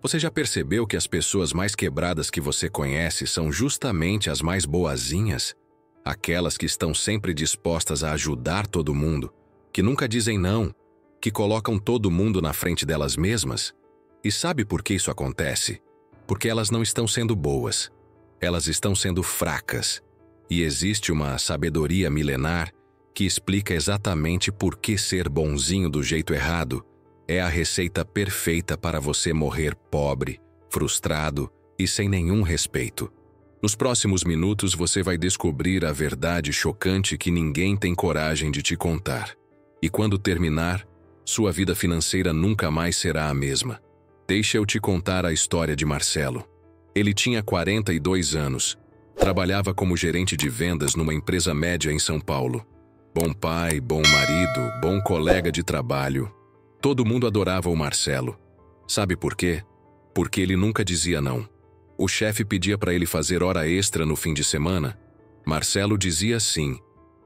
Você já percebeu que as pessoas mais quebradas que você conhece são justamente as mais boazinhas? Aquelas que estão sempre dispostas a ajudar todo mundo, que nunca dizem não, que colocam todo mundo na frente delas mesmas? E sabe por que isso acontece? Porque elas não estão sendo boas. Elas estão sendo fracas. E existe uma sabedoria milenar que explica exatamente por que ser bonzinho do jeito errado é a receita perfeita para você morrer pobre, frustrado e sem nenhum respeito. Nos próximos minutos você vai descobrir a verdade chocante que ninguém tem coragem de te contar. E quando terminar, sua vida financeira nunca mais será a mesma. Deixa eu te contar a história de Marcelo. Ele tinha 42 anos. Trabalhava como gerente de vendas numa empresa média em São Paulo. Bom pai, bom marido, bom colega de trabalho. Todo mundo adorava o Marcelo. Sabe por quê? Porque ele nunca dizia não. O chefe pedia para ele fazer hora extra no fim de semana. Marcelo dizia sim.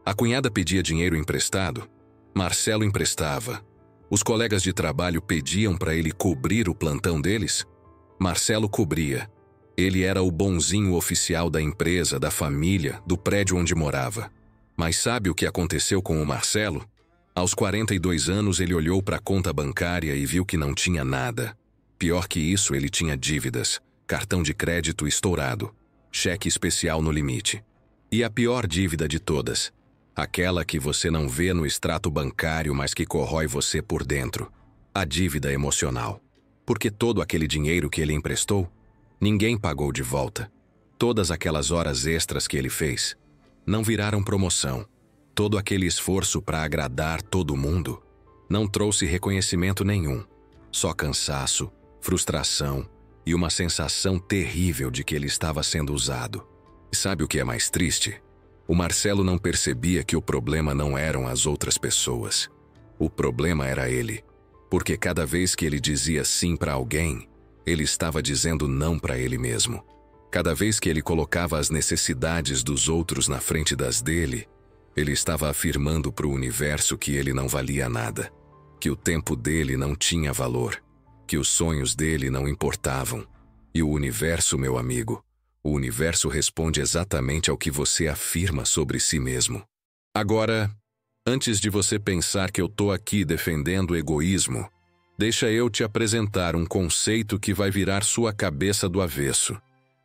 A cunhada pedia dinheiro emprestado. Marcelo emprestava. Os colegas de trabalho pediam para ele cobrir o plantão deles. Marcelo cobria. Ele era o bonzinho oficial da empresa, da família, do prédio onde morava. Mas sabe o que aconteceu com o Marcelo? Aos 42 anos ele olhou para a conta bancária e viu que não tinha nada. Pior que isso, ele tinha dívidas, cartão de crédito estourado, cheque especial no limite. E a pior dívida de todas, aquela que você não vê no extrato bancário, mas que corrói você por dentro, a dívida emocional. Porque todo aquele dinheiro que ele emprestou, ninguém pagou de volta. Todas aquelas horas extras que ele fez não viraram promoção. Todo aquele esforço para agradar todo mundo não trouxe reconhecimento nenhum. Só cansaço, frustração e uma sensação terrível de que ele estava sendo usado. E sabe o que é mais triste? O Marcelo não percebia que o problema não eram as outras pessoas. O problema era ele. Porque cada vez que ele dizia sim para alguém, ele estava dizendo não para ele mesmo. Cada vez que ele colocava as necessidades dos outros na frente das dele, ele estava afirmando para o universo que ele não valia nada, que o tempo dele não tinha valor, que os sonhos dele não importavam. E o universo, meu amigo, o universo responde exatamente ao que você afirma sobre si mesmo. Agora, antes de você pensar que eu tô aqui defendendo o egoísmo, deixa eu te apresentar um conceito que vai virar sua cabeça do avesso.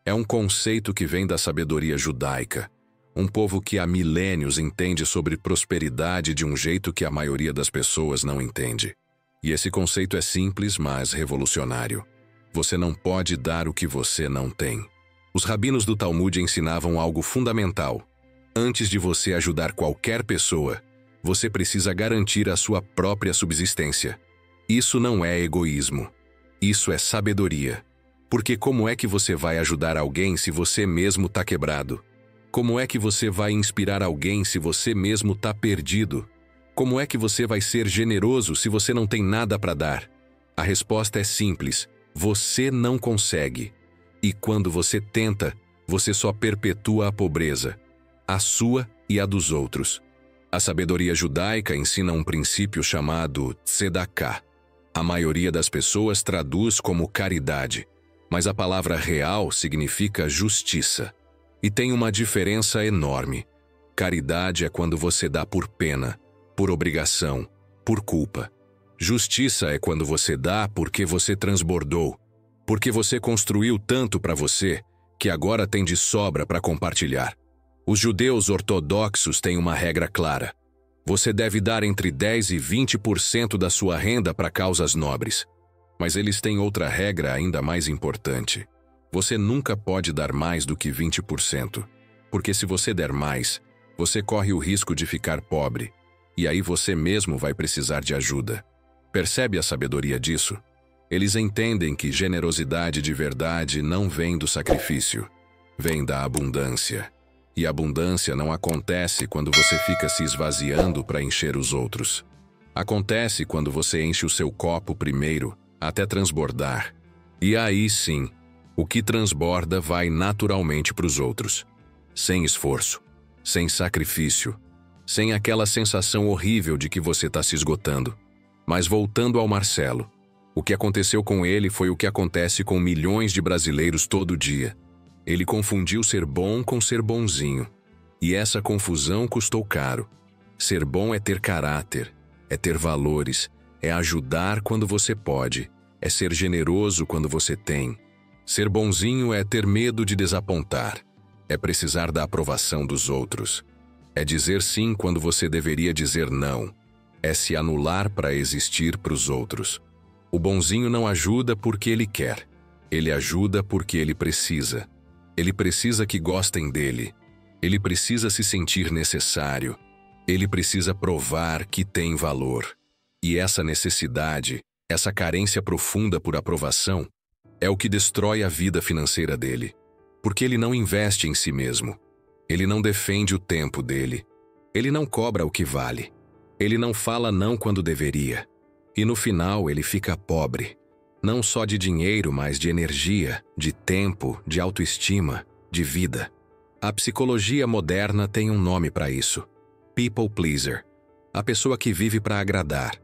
É um conceito que vem da sabedoria judaica. Um povo que há milênios entende sobre prosperidade de um jeito que a maioria das pessoas não entende. E esse conceito é simples, mas revolucionário. Você não pode dar o que você não tem. Os rabinos do Talmud ensinavam algo fundamental. Antes de você ajudar qualquer pessoa, você precisa garantir a sua própria subsistência. Isso não é egoísmo. Isso é sabedoria. Porque como é que você vai ajudar alguém se você mesmo está quebrado? Como é que você vai inspirar alguém se você mesmo está perdido? Como é que você vai ser generoso se você não tem nada para dar? A resposta é simples: você não consegue. E quando você tenta, você só perpetua a pobreza, a sua e a dos outros. A sabedoria judaica ensina um princípio chamado tzedakah. A maioria das pessoas traduz como caridade, mas a palavra real significa justiça. E tem uma diferença enorme. Caridade é quando você dá por pena, por obrigação, por culpa. Justiça é quando você dá porque você transbordou, porque você construiu tanto para você que agora tem de sobra para compartilhar. Os judeus ortodoxos têm uma regra clara. Você deve dar entre 10 e 20% da sua renda para causas nobres. Mas eles têm outra regra ainda mais importante. Você nunca pode dar mais do que 20%, porque se você der mais, você corre o risco de ficar pobre, e aí você mesmo vai precisar de ajuda. Percebe a sabedoria disso? Eles entendem que generosidade de verdade não vem do sacrifício, vem da abundância. E abundância não acontece quando você fica se esvaziando para encher os outros. Acontece quando você enche o seu copo primeiro, até transbordar. E aí sim, o que transborda vai naturalmente para os outros. Sem esforço, sem sacrifício, sem aquela sensação horrível de que você está se esgotando. Mas voltando ao Marcelo, O que aconteceu com ele foi o que acontece com milhões de brasileiros todo dia. Ele confundiu ser bom com ser bonzinho. E essa confusão custou caro. Ser bom é ter caráter, é ter valores, é ajudar quando você pode, é ser generoso quando você tem. Ser bonzinho é ter medo de desapontar, é precisar da aprovação dos outros. É dizer sim quando você deveria dizer não. É se anular para existir para os outros. O bonzinho não ajuda porque ele quer. Ele ajuda porque ele precisa. Ele precisa que gostem dele. Ele precisa se sentir necessário. Ele precisa provar que tem valor. E essa necessidade, essa carência profunda por aprovação, é o que destrói a vida financeira dele. Porque ele não investe em si mesmo. Ele não defende o tempo dele. Ele não cobra o que vale. Ele não fala não quando deveria. E no final ele fica pobre. Não só de dinheiro, mas de energia, de tempo, de autoestima, de vida. A psicologia moderna tem um nome para isso. People pleaser. A pessoa que vive para agradar.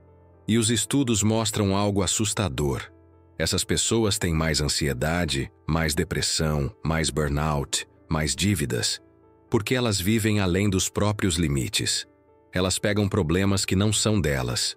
E os estudos mostram algo assustador. Essas pessoas têm mais ansiedade, mais depressão, mais burnout, mais dívidas, porque elas vivem além dos próprios limites. Elas pegam problemas que não são delas.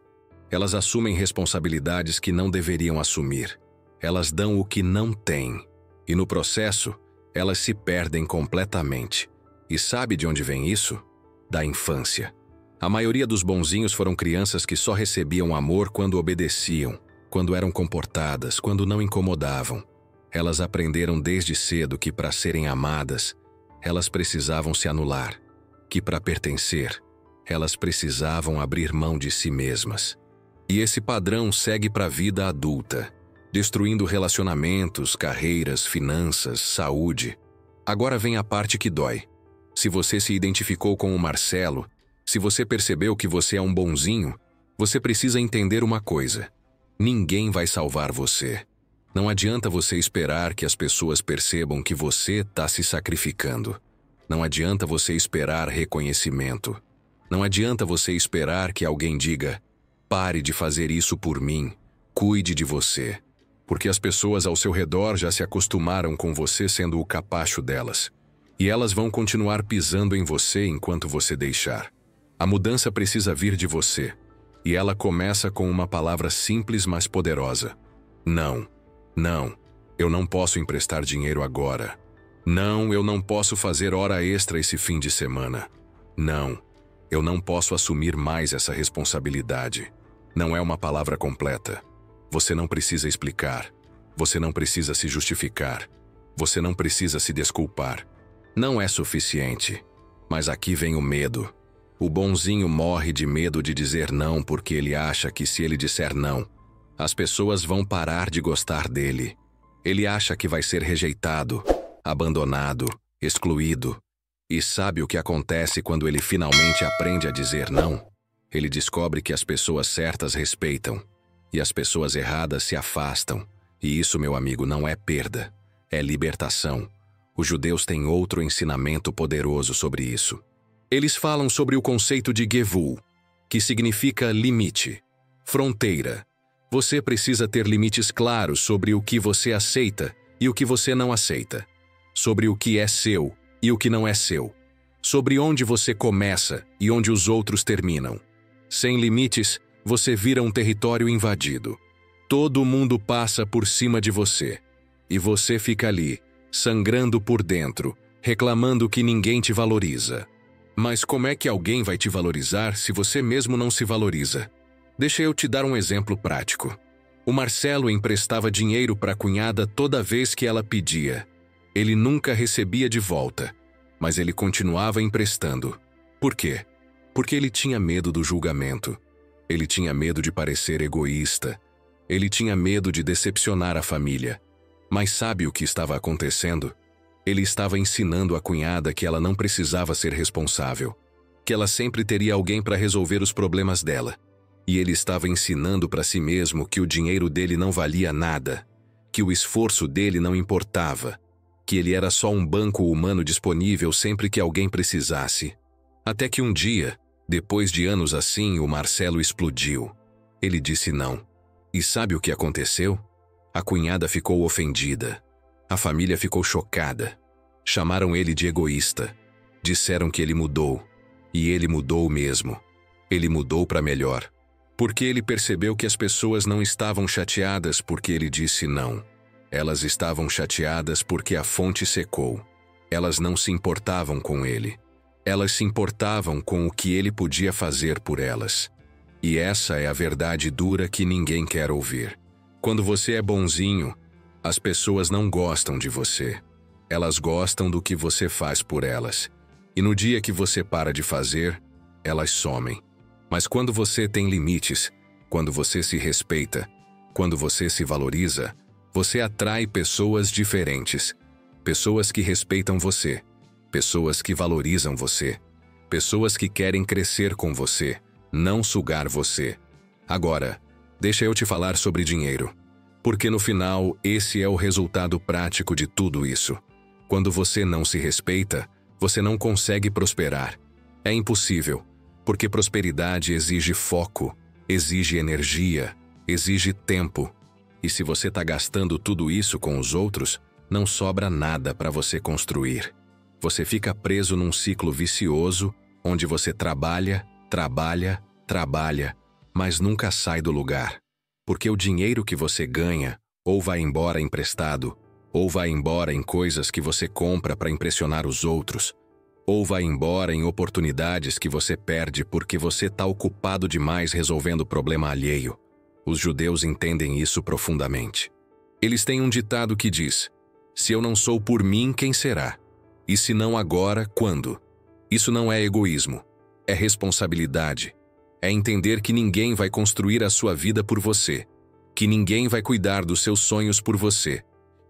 Elas assumem responsabilidades que não deveriam assumir. Elas dão o que não têm. E no processo, elas se perdem completamente. E sabe de onde vem isso? Da infância. A maioria dos bonzinhos foram crianças que só recebiam amor quando obedeciam, quando eram comportadas, quando não incomodavam. Elas aprenderam desde cedo que para serem amadas, elas precisavam se anular, que para pertencer, elas precisavam abrir mão de si mesmas. E esse padrão segue para a vida adulta, destruindo relacionamentos, carreiras, finanças, saúde. Agora vem a parte que dói. Se você se identificou com o Marcelo, se você percebeu que você é um bonzinho, você precisa entender uma coisa. Ninguém vai salvar você. Não adianta você esperar que as pessoas percebam que você está se sacrificando. Não adianta você esperar reconhecimento. Não adianta você esperar que alguém diga: pare de fazer isso por mim, cuide de você. Porque as pessoas ao seu redor já se acostumaram com você sendo o capacho delas. E elas vão continuar pisando em você enquanto você deixar. A mudança precisa vir de você. E ela começa com uma palavra simples, mas poderosa. Não. Não. Eu não posso emprestar dinheiro agora. Não, eu não posso fazer hora extra esse fim de semana. Não. Eu não posso assumir mais essa responsabilidade. Não é uma palavra completa. Você não precisa explicar. Você não precisa se justificar. Você não precisa se desculpar. Não é suficiente. Mas aqui vem o medo. O bonzinho morre de medo de dizer não porque ele acha que se ele disser não, as pessoas vão parar de gostar dele. Ele acha que vai ser rejeitado, abandonado, excluído. E sabe o que acontece quando ele finalmente aprende a dizer não? Ele descobre que as pessoas certas respeitam e as pessoas erradas se afastam. E isso, meu amigo, não é perda, é libertação. Os judeus têm outro ensinamento poderoso sobre isso. Eles falam sobre o conceito de Gevul, que significa limite, fronteira. Você precisa ter limites claros sobre o que você aceita e o que você não aceita, sobre o que é seu e o que não é seu, sobre onde você começa e onde os outros terminam. Sem limites, você vira um território invadido. Todo mundo passa por cima de você, e você fica ali, sangrando por dentro, reclamando que ninguém te valoriza. Mas como é que alguém vai te valorizar se você mesmo não se valoriza? Deixa eu te dar um exemplo prático. O Marcelo emprestava dinheiro para a cunhada toda vez que ela pedia. Ele nunca recebia de volta, mas ele continuava emprestando. Por quê? Porque ele tinha medo do julgamento. Ele tinha medo de parecer egoísta. Ele tinha medo de decepcionar a família. Mas sabe o que estava acontecendo? Ele estava ensinando a cunhada que ela não precisava ser responsável, que ela sempre teria alguém para resolver os problemas dela. E ele estava ensinando para si mesmo que o dinheiro dele não valia nada, que o esforço dele não importava, que ele era só um banco humano disponível sempre que alguém precisasse. Até que um dia, depois de anos assim, o Marcelo explodiu. Ele disse não. E sabe o que aconteceu? A cunhada ficou ofendida. A família ficou chocada. Chamaram ele de egoísta. Disseram que ele mudou. E ele mudou mesmo. Ele mudou para melhor. Porque ele percebeu que as pessoas não estavam chateadas porque ele disse não. Elas estavam chateadas porque a fonte secou. Elas não se importavam com ele. Elas se importavam com o que ele podia fazer por elas. E essa é a verdade dura que ninguém quer ouvir. Quando você é bonzinho, as pessoas não gostam de você. Elas gostam do que você faz por elas. E no dia que você para de fazer, elas somem. Mas quando você tem limites, quando você se respeita, quando você se valoriza, você atrai pessoas diferentes. Pessoas que respeitam você. Pessoas que valorizam você. Pessoas que querem crescer com você, não sugar você. Agora, deixa eu te falar sobre dinheiro. Porque no final, esse é o resultado prático de tudo isso. Quando você não se respeita, você não consegue prosperar. É impossível, porque prosperidade exige foco, exige energia, exige tempo. E se você está gastando tudo isso com os outros, não sobra nada para você construir. Você fica preso num ciclo vicioso, onde você trabalha, trabalha, trabalha, mas nunca sai do lugar. Porque o dinheiro que você ganha, ou vai embora emprestado, ou vai embora em coisas que você compra para impressionar os outros, ou vai embora em oportunidades que você perde porque você está ocupado demais resolvendo o problema alheio. Os judeus entendem isso profundamente. Eles têm um ditado que diz: se eu não sou por mim, quem será? E se não agora, quando? Isso não é egoísmo, é responsabilidade. É entender que ninguém vai construir a sua vida por você, que ninguém vai cuidar dos seus sonhos por você,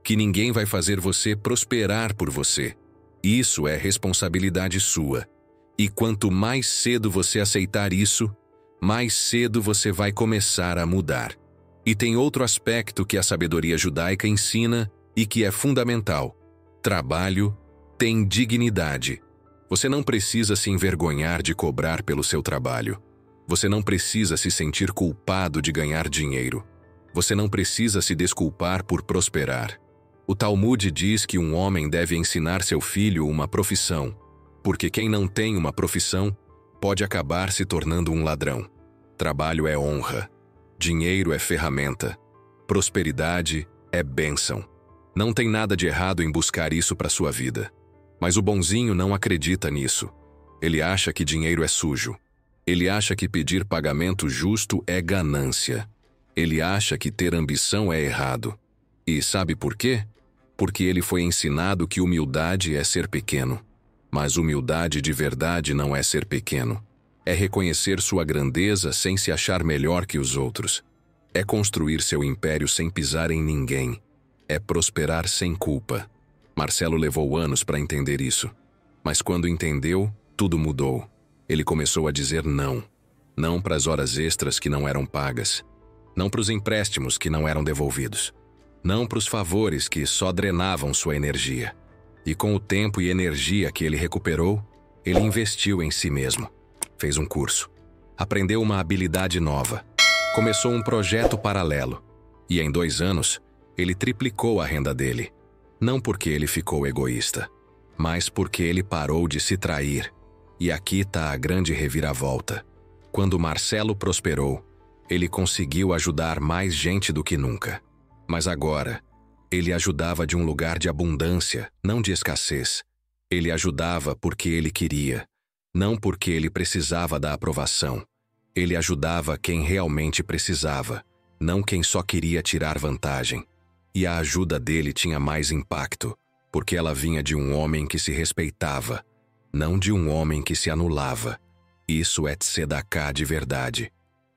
que ninguém vai fazer você prosperar por você. Isso é responsabilidade sua. E quanto mais cedo você aceitar isso, mais cedo você vai começar a mudar. E tem outro aspecto que a sabedoria judaica ensina e que é fundamental. Trabalho tem dignidade. Você não precisa se envergonhar de cobrar pelo seu trabalho. Você não precisa se sentir culpado de ganhar dinheiro. Você não precisa se desculpar por prosperar. O Talmud diz que um homem deve ensinar seu filho uma profissão, porque quem não tem uma profissão pode acabar se tornando um ladrão. Trabalho é honra. Dinheiro é ferramenta. Prosperidade é bênção. Não tem nada de errado em buscar isso para sua vida. Mas o bonzinho não acredita nisso. Ele acha que dinheiro é sujo. Ele acha que pedir pagamento justo é ganância. Ele acha que ter ambição é errado. E sabe por quê? Porque ele foi ensinado que humildade é ser pequeno. Mas humildade de verdade não é ser pequeno. É reconhecer sua grandeza sem se achar melhor que os outros. É construir seu império sem pisar em ninguém. É prosperar sem culpa. Marcelo levou anos para entender isso. Mas quando entendeu, tudo mudou. Ele começou a dizer não. Não para as horas extras que não eram pagas. Não para os empréstimos que não eram devolvidos. Não para os favores que só drenavam sua energia. E com o tempo e energia que ele recuperou, ele investiu em si mesmo. Fez um curso. Aprendeu uma habilidade nova. Começou um projeto paralelo. E em 2 anos, ele triplicou a renda dele. Não porque ele ficou egoísta, mas porque ele parou de se trair. E aqui está a grande reviravolta. Quando Marcelo prosperou, ele conseguiu ajudar mais gente do que nunca. Mas agora, ele ajudava de um lugar de abundância, não de escassez. Ele ajudava porque ele queria, não porque ele precisava da aprovação. Ele ajudava quem realmente precisava, não quem só queria tirar vantagem. E a ajuda dele tinha mais impacto, porque ela vinha de um homem que se respeitava, não de um homem que se anulava. Isso é tzedaká de verdade.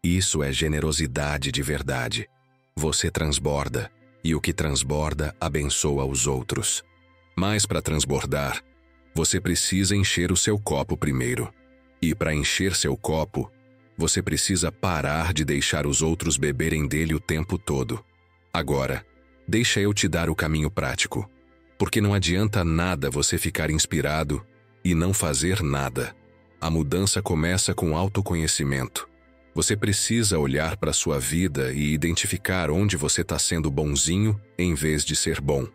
Isso é generosidade de verdade. Você transborda, e o que transborda abençoa os outros. Mas para transbordar, você precisa encher o seu copo primeiro. E para encher seu copo, você precisa parar de deixar os outros beberem dele o tempo todo. Agora, deixa eu te dar o caminho prático. Porque não adianta nada você ficar inspirado e não fazer nada. A mudança começa com autoconhecimento. Você precisa olhar para sua vida e identificar onde você está sendo bonzinho em vez de ser bom.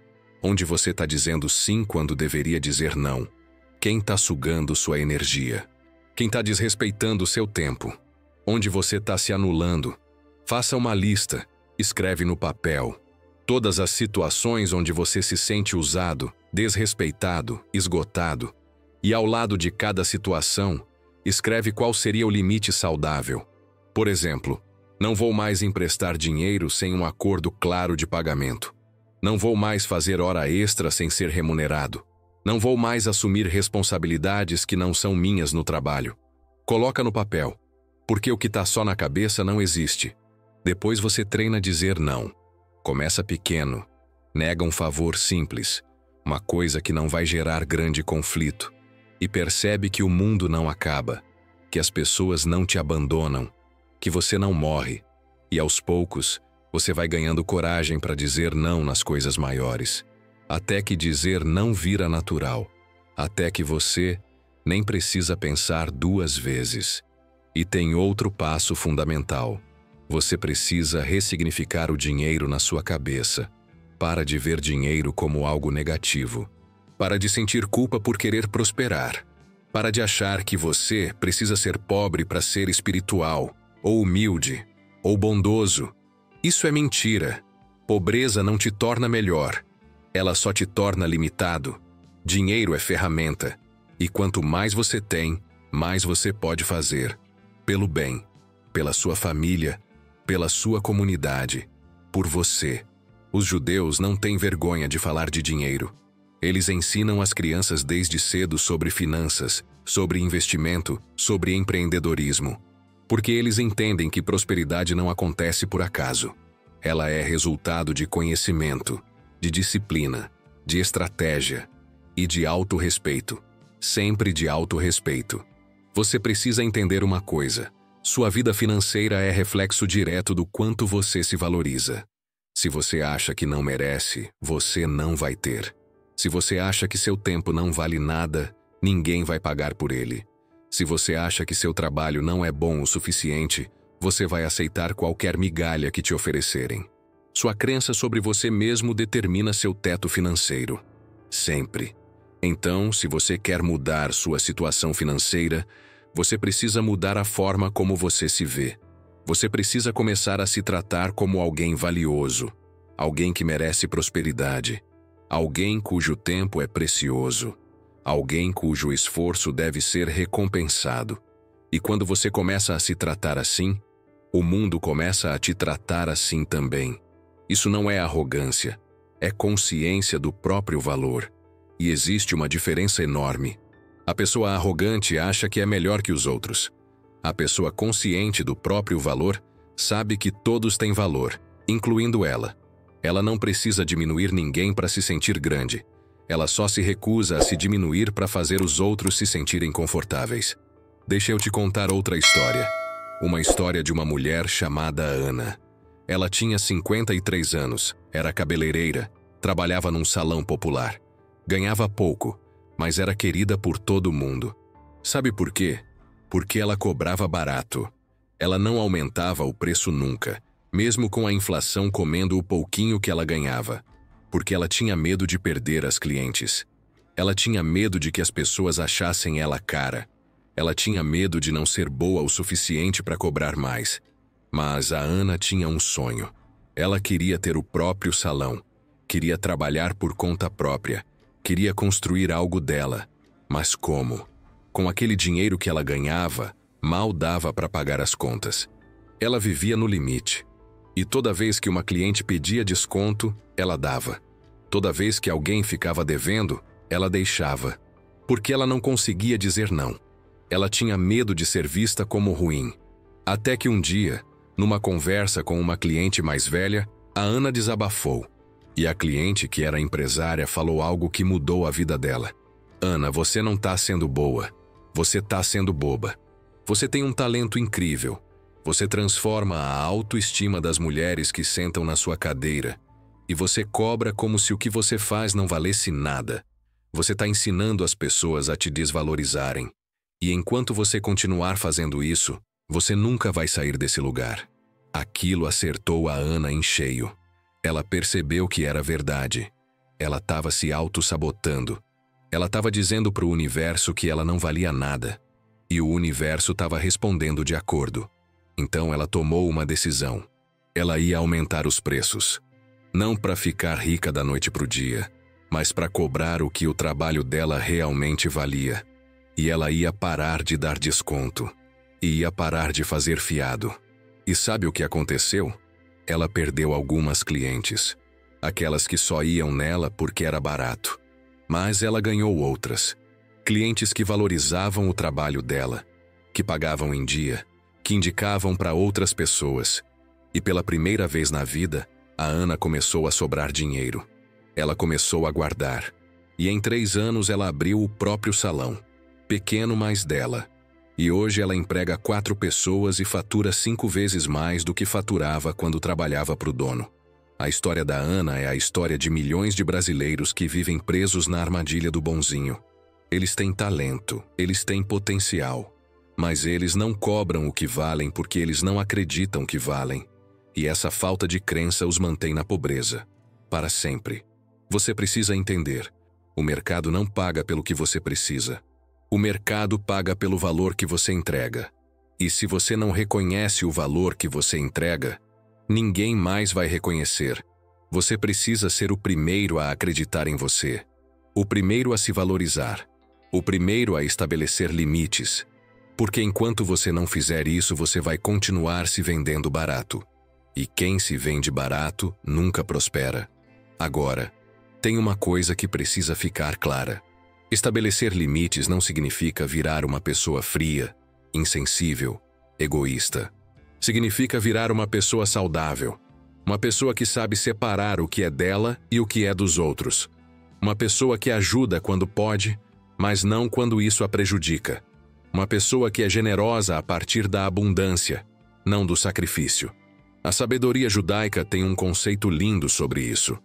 Onde você está dizendo sim quando deveria dizer não. Quem está sugando sua energia? Quem está desrespeitando o seu tempo? Onde você está se anulando? Faça uma lista, escreve no papel. Todas as situações onde você se sente usado, desrespeitado, esgotado. E ao lado de cada situação, escreve qual seria o limite saudável. Por exemplo, não vou mais emprestar dinheiro sem um acordo claro de pagamento. Não vou mais fazer hora extra sem ser remunerado. Não vou mais assumir responsabilidades que não são minhas no trabalho. Coloca no papel, porque o que está só na cabeça não existe. Depois você treina dizer não. Começa pequeno. Nega um favor simples, uma coisa que não vai gerar grande conflito. E percebe que o mundo não acaba, que as pessoas não te abandonam, que você não morre. E aos poucos, você vai ganhando coragem para dizer não nas coisas maiores. Até que dizer não vira natural. Até que você nem precisa pensar duas vezes. E tem outro passo fundamental. Você precisa ressignificar o dinheiro na sua cabeça. Para de ver dinheiro como algo negativo. Para de sentir culpa por querer prosperar. Para de achar que você precisa ser pobre para ser espiritual, ou humilde, ou bondoso. Isso é mentira. Pobreza não te torna melhor. Ela só te torna limitado. Dinheiro é ferramenta. E quanto mais você tem, mais você pode fazer. Pelo bem, pela sua família, pela sua comunidade, por você. Os judeus não têm vergonha de falar de dinheiro. Eles ensinam as crianças desde cedo sobre finanças, sobre investimento, sobre empreendedorismo. Porque eles entendem que prosperidade não acontece por acaso. Ela é resultado de conhecimento, de disciplina, de estratégia e de autorrespeito. Sempre de autorrespeito. Você precisa entender uma coisa. Sua vida financeira é reflexo direto do quanto você se valoriza. Se você acha que não merece, você não vai ter. Se você acha que seu tempo não vale nada, ninguém vai pagar por ele. Se você acha que seu trabalho não é bom o suficiente, você vai aceitar qualquer migalha que te oferecerem. Sua crença sobre você mesmo determina seu teto financeiro. Sempre. Então, se você quer mudar sua situação financeira, você precisa mudar a forma como você se vê. Você precisa começar a se tratar como alguém valioso, alguém que merece prosperidade, alguém cujo tempo é precioso, alguém cujo esforço deve ser recompensado. E quando você começa a se tratar assim, o mundo começa a te tratar assim também. Isso não é arrogância, é consciência do próprio valor. E existe uma diferença enorme. A pessoa arrogante acha que é melhor que os outros. A pessoa consciente do próprio valor sabe que todos têm valor, incluindo ela. Ela não precisa diminuir ninguém para se sentir grande. Ela só se recusa a se diminuir para fazer os outros se sentirem confortáveis. Deixa eu te contar outra história. Uma história de uma mulher chamada Ana. Ela tinha 53 anos, era cabeleireira, trabalhava num salão popular. Ganhava pouco, mas era querida por todo mundo. Sabe por quê? Porque ela cobrava barato. Ela não aumentava o preço nunca, mesmo com a inflação comendo o pouquinho que ela ganhava. Porque ela tinha medo de perder as clientes. Ela tinha medo de que as pessoas achassem ela cara. Ela tinha medo de não ser boa o suficiente para cobrar mais. Mas a Ana tinha um sonho. Ela queria ter o próprio salão. Queria trabalhar por conta própria. Queria construir algo dela. Mas como? Com aquele dinheiro que ela ganhava, mal dava para pagar as contas. Ela vivia no limite. E toda vez que uma cliente pedia desconto, ela dava. Toda vez que alguém ficava devendo, ela deixava. Porque ela não conseguia dizer não. Ela tinha medo de ser vista como ruim. Até que um dia, numa conversa com uma cliente mais velha, a Ana desabafou. E a cliente, que era empresária, falou algo que mudou a vida dela. Ana, você não está sendo boa. Você está sendo boba. Você tem um talento incrível. Você transforma a autoestima das mulheres que sentam na sua cadeira. E você cobra como se o que você faz não valesse nada. Você está ensinando as pessoas a te desvalorizarem. E enquanto você continuar fazendo isso, Você nunca vai sair desse lugar. Aquilo acertou a Ana em cheio. Ela percebeu que era verdade. Ela estava se auto-sabotando. Ela estava dizendo para o universo que ela não valia nada. E o universo estava respondendo de acordo. Então ela tomou uma decisão. Ela ia aumentar os preços. Não para ficar rica da noite para o dia, mas para cobrar o que o trabalho dela realmente valia. E ela ia parar de dar desconto. E ia parar de fazer fiado. E sabe o que aconteceu? Ela perdeu algumas clientes. Aquelas que só iam nela porque era barato. Mas ela ganhou outras. Clientes que valorizavam o trabalho dela, que pagavam em dia, que indicavam para outras pessoas. E pela primeira vez na vida, a Ana começou a sobrar dinheiro. Ela começou a guardar. E em 3 anos ela abriu o próprio salão. Pequeno, mas dela. E hoje ela emprega 4 pessoas e fatura 5 vezes mais do que faturava quando trabalhava para o dono. A história da Ana é a história de milhões de brasileiros que vivem presos na armadilha do bonzinho. Eles têm talento, eles têm potencial, mas eles não cobram o que valem porque eles não acreditam que valem. E essa falta de crença os mantém na pobreza. Para sempre. Você precisa entender. O mercado não paga pelo que você precisa. O mercado paga pelo valor que você entrega. E se você não reconhece o valor que você entrega, ninguém mais vai reconhecer. Você precisa ser o primeiro a acreditar em você. O primeiro a se valorizar. O primeiro a estabelecer limites. Porque enquanto você não fizer isso, você vai continuar se vendendo barato. E quem se vende barato nunca prospera. Agora, tem uma coisa que precisa ficar clara. Estabelecer limites não significa virar uma pessoa fria, insensível, egoísta. Significa virar uma pessoa saudável. Uma pessoa que sabe separar o que é dela e o que é dos outros. Uma pessoa que ajuda quando pode, mas não quando isso a prejudica. Uma pessoa que é generosa a partir da abundância, não do sacrifício. A sabedoria judaica tem um conceito lindo sobre isso.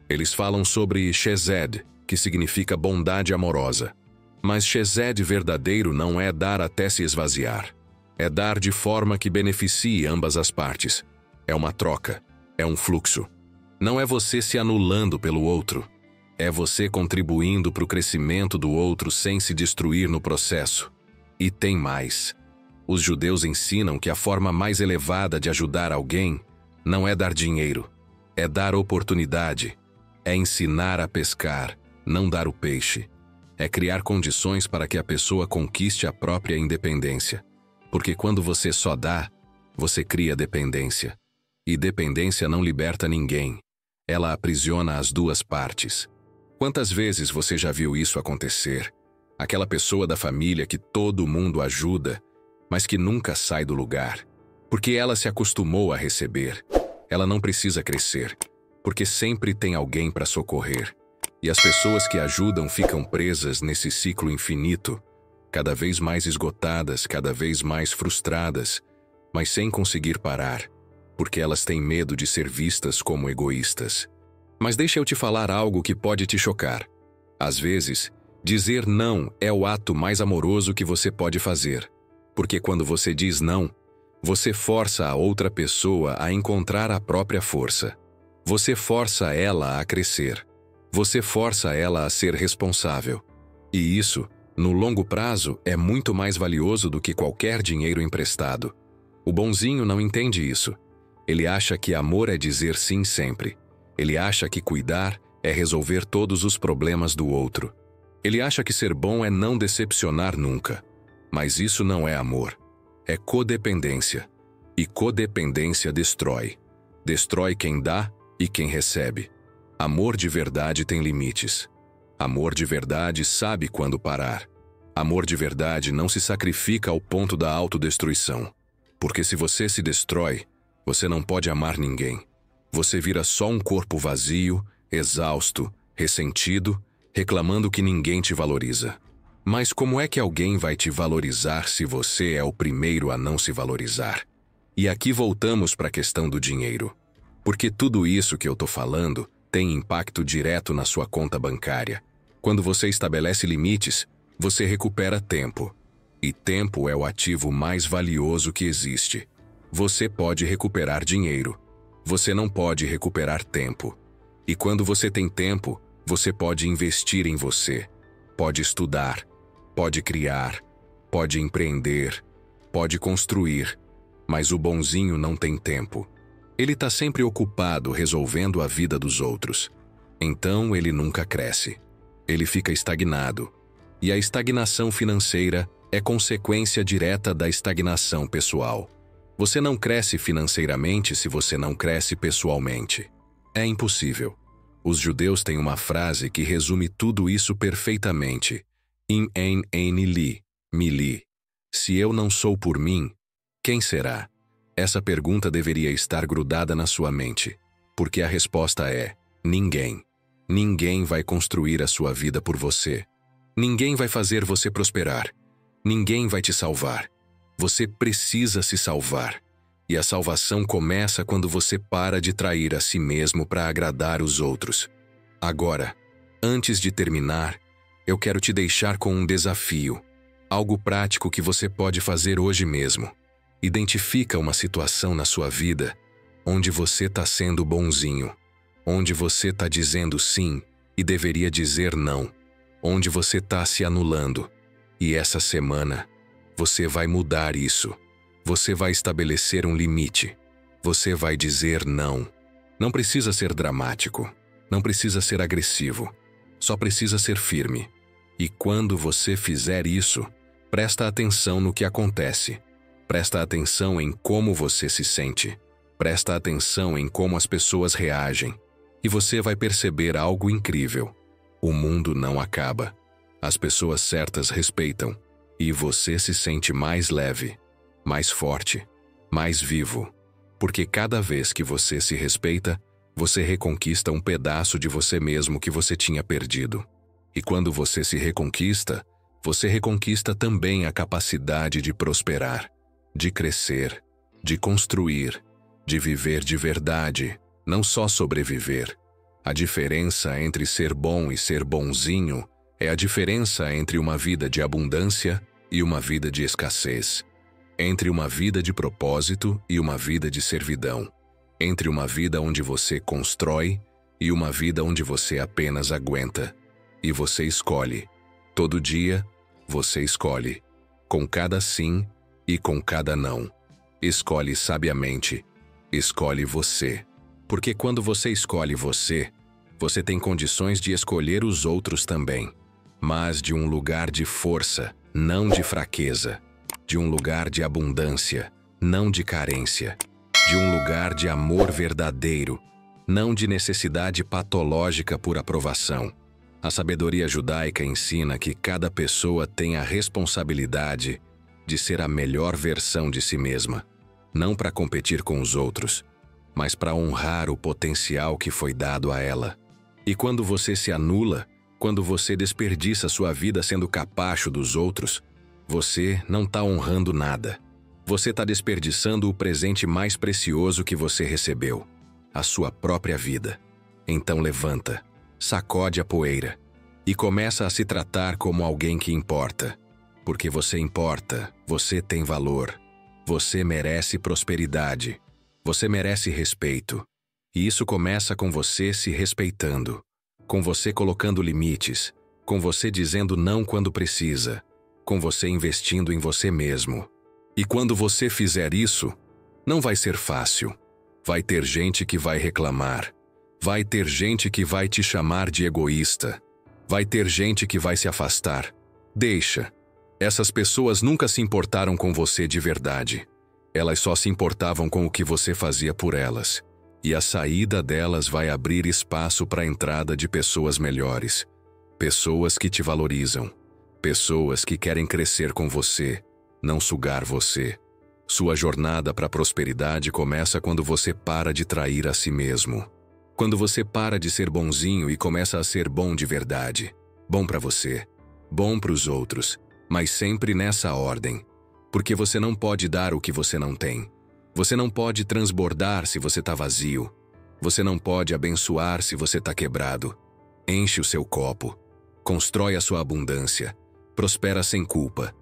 Eles falam sobre Chesed, que significa bondade amorosa. Mas Chesed verdadeiro não é dar até se esvaziar. É dar de forma que beneficie ambas as partes. É uma troca. É um fluxo. Não é você se anulando pelo outro. É você contribuindo para o crescimento do outro sem se destruir no processo. E tem mais. Os judeus ensinam que a forma mais elevada de ajudar alguém não é dar dinheiro. É dar oportunidade. É ensinar a pescar, não dar o peixe. É criar condições para que a pessoa conquiste a própria independência. Porque quando você só dá, você cria dependência. E dependência não liberta ninguém. Ela aprisiona as duas partes. Quantas vezes você já viu isso acontecer? Aquela pessoa da família que todo mundo ajuda, mas que nunca sai do lugar. Porque ela se acostumou a receber. Ela não precisa crescer, porque sempre tem alguém para socorrer. E as pessoas que ajudam ficam presas nesse ciclo infinito, cada vez mais esgotadas, cada vez mais frustradas, mas sem conseguir parar, porque elas têm medo de ser vistas como egoístas. Mas deixa eu te falar algo que pode te chocar. Às vezes, dizer não é o ato mais amoroso que você pode fazer, porque quando você diz não, você força a outra pessoa a encontrar a própria força. Você força ela a crescer. Você força ela a ser responsável. E isso, no longo prazo, é muito mais valioso do que qualquer dinheiro emprestado. O bonzinho não entende isso. Ele acha que amor é dizer sim sempre. Ele acha que cuidar é resolver todos os problemas do outro. Ele acha que ser bom é não decepcionar nunca. Mas isso não é amor. É codependência. E codependência destrói. Destrói quem dá e quem recebe. Amor de verdade tem limites. Amor de verdade sabe quando parar. Amor de verdade não se sacrifica ao ponto da autodestruição. Porque se você se destrói, você não pode amar ninguém. Você vira só um corpo vazio, exausto, ressentido, reclamando que ninguém te valoriza. Mas como é que alguém vai te valorizar se você é o primeiro a não se valorizar? E aqui voltamos para a questão do dinheiro. Porque tudo isso que eu tô falando tem impacto direto na sua conta bancária. Quando você estabelece limites, você recupera tempo. E tempo é o ativo mais valioso que existe. Você pode recuperar dinheiro. Você não pode recuperar tempo. E quando você tem tempo, você pode investir em você. Pode estudar, pode criar, pode empreender, pode construir. Mas o bonzinho não tem tempo. Ele está sempre ocupado resolvendo a vida dos outros. Então ele nunca cresce. Ele fica estagnado. E a estagnação financeira é consequência direta da estagnação pessoal. Você não cresce financeiramente se você não cresce pessoalmente. É impossível. Os judeus têm uma frase que resume tudo isso perfeitamente. In ein li, mi li. Se eu não sou por mim, quem será? Essa pergunta deveria estar grudada na sua mente, porque a resposta é: ninguém. Ninguém vai construir a sua vida por você. Ninguém vai fazer você prosperar. Ninguém vai te salvar. Você precisa se salvar. E a salvação começa quando você para de trair a si mesmo para agradar os outros. Agora, antes de terminar, eu quero te deixar com um desafio. Algo prático que você pode fazer hoje mesmo. Identifica uma situação na sua vida onde você está sendo bonzinho, onde você está dizendo sim e deveria dizer não, onde você está se anulando. E essa semana, você vai mudar isso. Você vai estabelecer um limite. Você vai dizer não. Não precisa ser dramático. Não precisa ser agressivo. Só precisa ser firme. E quando você fizer isso, presta atenção no que acontece. Presta atenção em como você se sente. Presta atenção em como as pessoas reagem. E você vai perceber algo incrível. O mundo não acaba. As pessoas certas respeitam. E você se sente mais leve, mais forte, mais vivo. Porque cada vez que você se respeita, você reconquista um pedaço de você mesmo que você tinha perdido. E quando você se reconquista, você reconquista também a capacidade de prosperar, de crescer, de construir, de viver de verdade, não só sobreviver. A diferença entre ser bom e ser bonzinho é a diferença entre uma vida de abundância e uma vida de escassez, entre uma vida de propósito e uma vida de servidão, entre uma vida onde você constrói e uma vida onde você apenas aguenta. E você escolhe. Todo dia, você escolhe. Com cada sim e com cada não. Escolhe sabiamente. Escolhe você. Porque quando você escolhe você, você tem condições de escolher os outros também. Mas de um lugar de força, não de fraqueza. De um lugar de abundância, não de carência. De um lugar de amor verdadeiro, não de necessidade patológica por aprovação. A sabedoria judaica ensina que cada pessoa tem a responsabilidade de ser a melhor versão de si mesma, não para competir com os outros, mas para honrar o potencial que foi dado a ela. E quando você se anula, quando você desperdiça sua vida sendo capacho dos outros, você não está honrando nada. Você está desperdiçando o presente mais precioso que você recebeu, a sua própria vida. Então levanta, sacode a poeira e começa a se tratar como alguém que importa. Porque você importa, você tem valor, você merece prosperidade, você merece respeito. E isso começa com você se respeitando, com você colocando limites, com você dizendo não quando precisa, com você investindo em você mesmo. E quando você fizer isso, não vai ser fácil. Vai ter gente que vai reclamar. Vai ter gente que vai te chamar de egoísta. Vai ter gente que vai se afastar. Deixa. Essas pessoas nunca se importaram com você de verdade. Elas só se importavam com o que você fazia por elas. E a saída delas vai abrir espaço para a entrada de pessoas melhores. Pessoas que te valorizam. Pessoas que querem crescer com você, não sugar você. Sua jornada para a prosperidade começa quando você para de trair a si mesmo. Quando você para de ser bonzinho e começa a ser bom de verdade. Bom para você, bom para os outros, mas sempre nessa ordem. Porque você não pode dar o que você não tem. Você não pode transbordar se você está vazio. Você não pode abençoar se você está quebrado. Enche o seu copo. Constrói a sua abundância. Prospera sem culpa.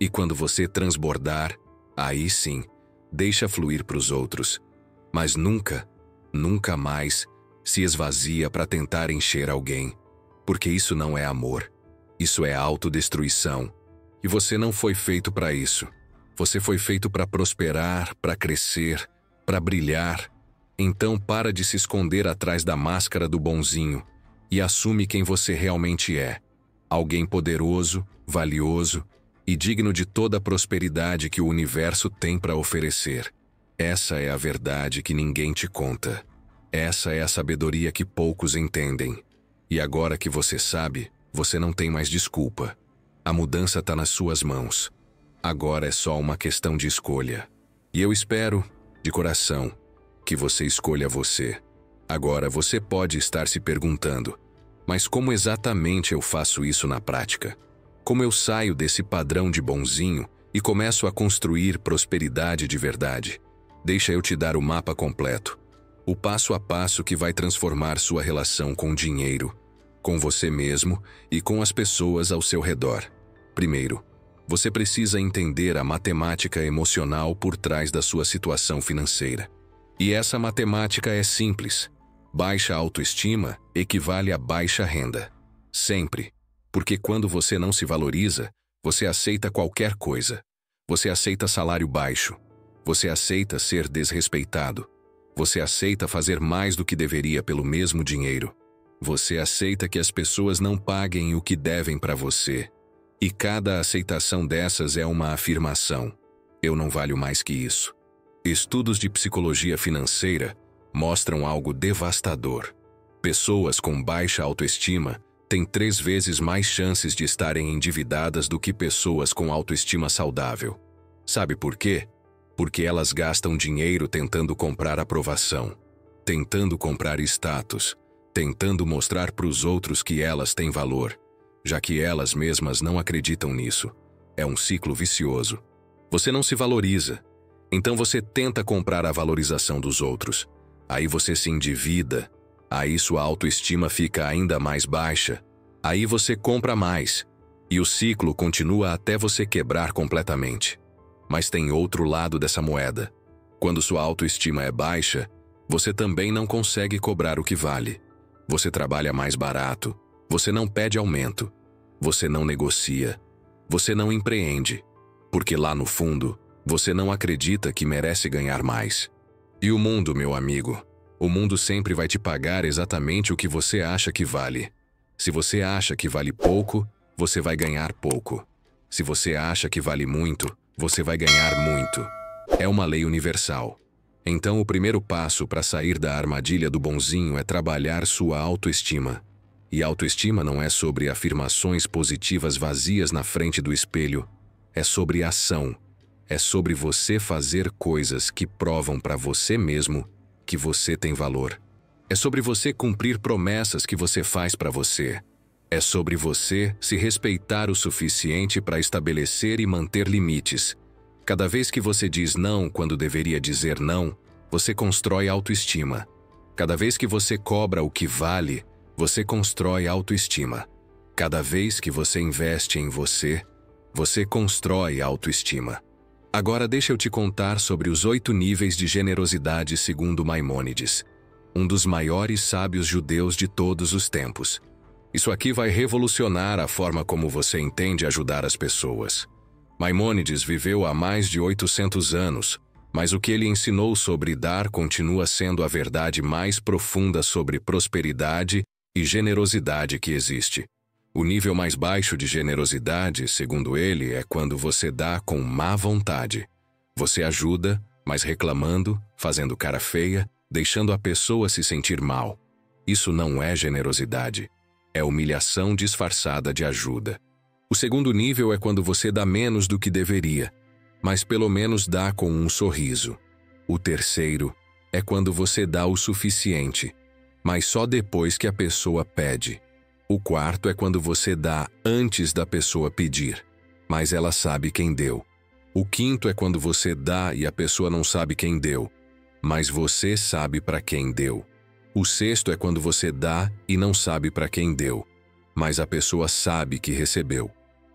E quando você transbordar, aí sim, deixa fluir para os outros. Mas nunca, nunca mais se esvazia para tentar encher alguém. Porque isso não é amor. Isso é autodestruição. E você não foi feito para isso. Você foi feito para prosperar, para crescer, para brilhar. Então para de se esconder atrás da máscara do bonzinho e assume quem você realmente é. Alguém poderoso, valioso e digno de toda a prosperidade que o universo tem para oferecer. Essa é a verdade que ninguém te conta. Essa é a sabedoria que poucos entendem. E agora que você sabe, você não tem mais desculpa. A mudança está nas suas mãos. Agora é só uma questão de escolha. E eu espero, de coração, que você escolha você. Agora você pode estar se perguntando, mas como exatamente eu faço isso na prática? Como eu saio desse padrão de bonzinho e começo a construir prosperidade de verdade? Deixa eu te dar o mapa completo. O passo a passo que vai transformar sua relação com o dinheiro, com você mesmo e com as pessoas ao seu redor. Primeiro, você precisa entender a matemática emocional por trás da sua situação financeira. E essa matemática é simples. Baixa autoestima equivale a baixa renda. Sempre. Porque quando você não se valoriza, você aceita qualquer coisa. Você aceita salário baixo. Você aceita ser desrespeitado. Você aceita fazer mais do que deveria pelo mesmo dinheiro. Você aceita que as pessoas não paguem o que devem para você. E cada aceitação dessas é uma afirmação. Eu não valho mais que isso. Estudos de psicologia financeira mostram algo devastador. Pessoas com baixa autoestima têm 3 vezes mais chances de estarem endividadas do que pessoas com autoestima saudável. Sabe por quê? Porque elas gastam dinheiro tentando comprar aprovação, tentando comprar status, tentando mostrar para os outros que elas têm valor, já que elas mesmas não acreditam nisso. É um ciclo vicioso. Você não se valoriza, então você tenta comprar a valorização dos outros. Aí você se endivida, aí sua autoestima fica ainda mais baixa, aí você compra mais, e o ciclo continua até você quebrar completamente. Mas tem outro lado dessa moeda. Quando sua autoestima é baixa, você também não consegue cobrar o que vale. Você trabalha mais barato, você não pede aumento, você não negocia, você não empreende, porque lá no fundo, você não acredita que merece ganhar mais. E o mundo, meu amigo, o mundo sempre vai te pagar exatamente o que você acha que vale. Se você acha que vale pouco, você vai ganhar pouco. Se você acha que vale muito, você vai ganhar muito. É uma lei universal. Então o primeiro passo para sair da armadilha do bonzinho é trabalhar sua autoestima. E autoestima não é sobre afirmações positivas vazias na frente do espelho. É sobre ação. É sobre você fazer coisas que provam para você mesmo que você tem valor. É sobre você cumprir promessas que você faz para você. É sobre você se respeitar o suficiente para estabelecer e manter limites. Cada vez que você diz não quando deveria dizer não, você constrói autoestima. Cada vez que você cobra o que vale, você constrói autoestima. Cada vez que você investe em você, você constrói autoestima. Agora deixa eu te contar sobre os 8 níveis de generosidade segundo Maimônides, um dos maiores sábios judeus de todos os tempos. Isso aqui vai revolucionar a forma como você entende ajudar as pessoas. Maimônides viveu há mais de 800 anos, mas o que ele ensinou sobre dar continua sendo a verdade mais profunda sobre prosperidade e generosidade que existe. O nível mais baixo de generosidade, segundo ele, é quando você dá com má vontade. Você ajuda, mas reclamando, fazendo cara feia, deixando a pessoa se sentir mal. Isso não é generosidade. É humilhação disfarçada de ajuda. O segundo nível é quando você dá menos do que deveria, mas pelo menos dá com um sorriso. O terceiro é quando você dá o suficiente, mas só depois que a pessoa pede. O quarto é quando você dá antes da pessoa pedir, mas ela sabe quem deu. O quinto é quando você dá e a pessoa não sabe quem deu, mas você sabe para quem deu. O sexto é quando você dá e não sabe para quem deu, mas a pessoa sabe que recebeu.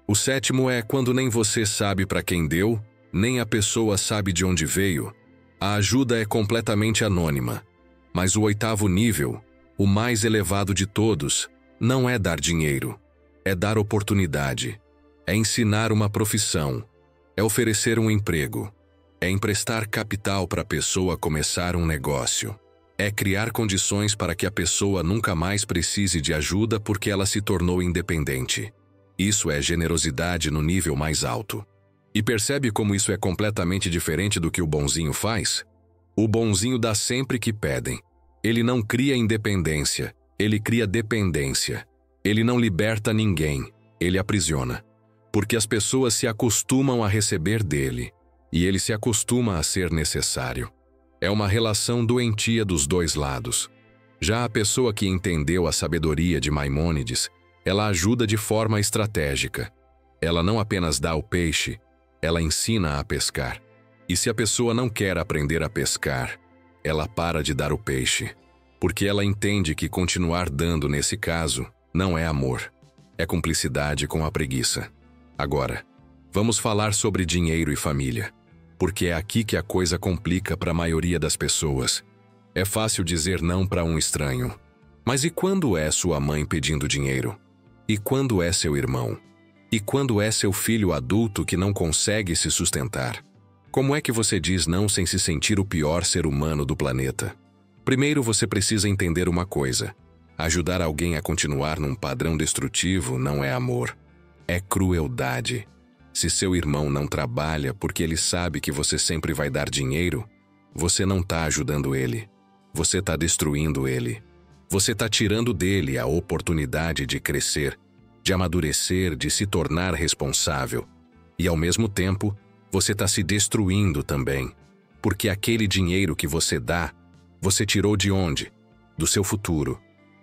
O sétimo é quando nem você sabe para quem deu, nem a pessoa sabe de onde veio. A ajuda é completamente anônima. Mas o oitavo nível, o mais elevado de todos, não é dar dinheiro. É dar oportunidade. É ensinar uma profissão. É oferecer um emprego. É emprestar capital para a pessoa começar um negócio. É criar condições para que a pessoa nunca mais precise de ajuda porque ela se tornou independente. Isso é generosidade no nível mais alto. E percebe como isso é completamente diferente do que o bonzinho faz? O bonzinho dá sempre que pedem. Ele não cria independência, ele cria dependência. Ele não liberta ninguém, ele aprisiona. Porque as pessoas se acostumam a receber dele, e ele se acostuma a ser necessário. É uma relação doentia dos dois lados. Já a pessoa que entendeu a sabedoria de Maimônides, ela ajuda de forma estratégica. Ela não apenas dá o peixe, ela ensina a pescar. E se a pessoa não quer aprender a pescar, ela para de dar o peixe. Porque ela entende que continuar dando nesse caso não é amor, é cumplicidade com a preguiça. Agora, vamos falar sobre dinheiro e família. Porque é aqui que a coisa complica para a maioria das pessoas. É fácil dizer não para um estranho. Mas e quando é sua mãe pedindo dinheiro? E quando é seu irmão? E quando é seu filho adulto que não consegue se sustentar? Como é que você diz não sem se sentir o pior ser humano do planeta? Primeiro você precisa entender uma coisa. Ajudar alguém a continuar num padrão destrutivo não é amor. É crueldade. Se seu irmão não trabalha porque ele sabe que você sempre vai dar dinheiro, você não está ajudando ele. Você está destruindo ele. Você está tirando dele a oportunidade de crescer, de amadurecer, de se tornar responsável. E, ao mesmo tempo, você está se destruindo também. Porque aquele dinheiro que você dá, você tirou de onde? Do seu futuro,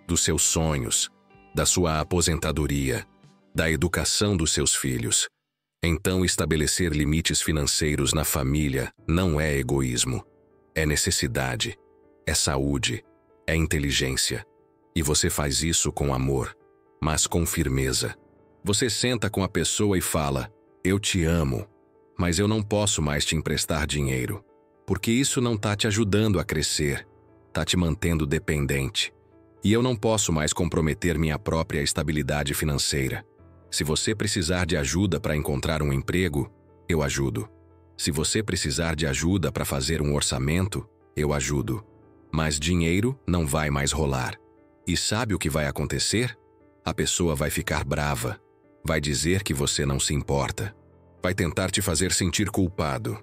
dos seus sonhos, da sua aposentadoria, da educação dos seus filhos. Então, estabelecer limites financeiros na família não é egoísmo. É necessidade, é saúde, é inteligência. E você faz isso com amor, mas com firmeza. Você senta com a pessoa e fala: eu te amo, mas eu não posso mais te emprestar dinheiro, porque isso não está te ajudando a crescer, está te mantendo dependente. E eu não posso mais comprometer minha própria estabilidade financeira. Se você precisar de ajuda para encontrar um emprego, eu ajudo. Se você precisar de ajuda para fazer um orçamento, eu ajudo. Mas dinheiro não vai mais rolar. E sabe o que vai acontecer? A pessoa vai ficar brava. Vai dizer que você não se importa. Vai tentar te fazer sentir culpado.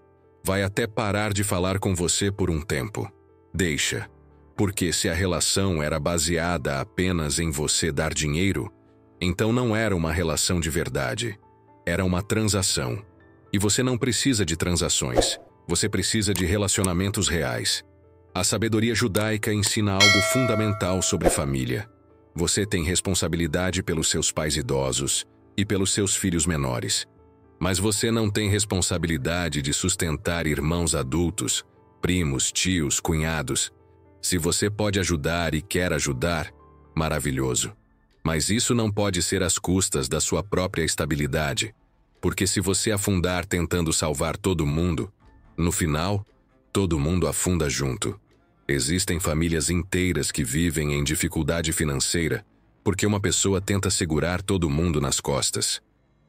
Vai até parar de falar com você por um tempo. Deixa. Porque se a relação era baseada apenas em você dar dinheiro, então não era uma relação de verdade. Era uma transação. E você não precisa de transações. Você precisa de relacionamentos reais. A sabedoria judaica ensina algo fundamental sobre família. Você tem responsabilidade pelos seus pais idosos e pelos seus filhos menores. Mas você não tem responsabilidade de sustentar irmãos adultos, primos, tios, cunhados. Se você pode ajudar e quer ajudar, maravilhoso. Mas isso não pode ser às custas da sua própria estabilidade, porque se você afundar tentando salvar todo mundo, no final, todo mundo afunda junto. Existem famílias inteiras que vivem em dificuldade financeira porque uma pessoa tenta segurar todo mundo nas costas.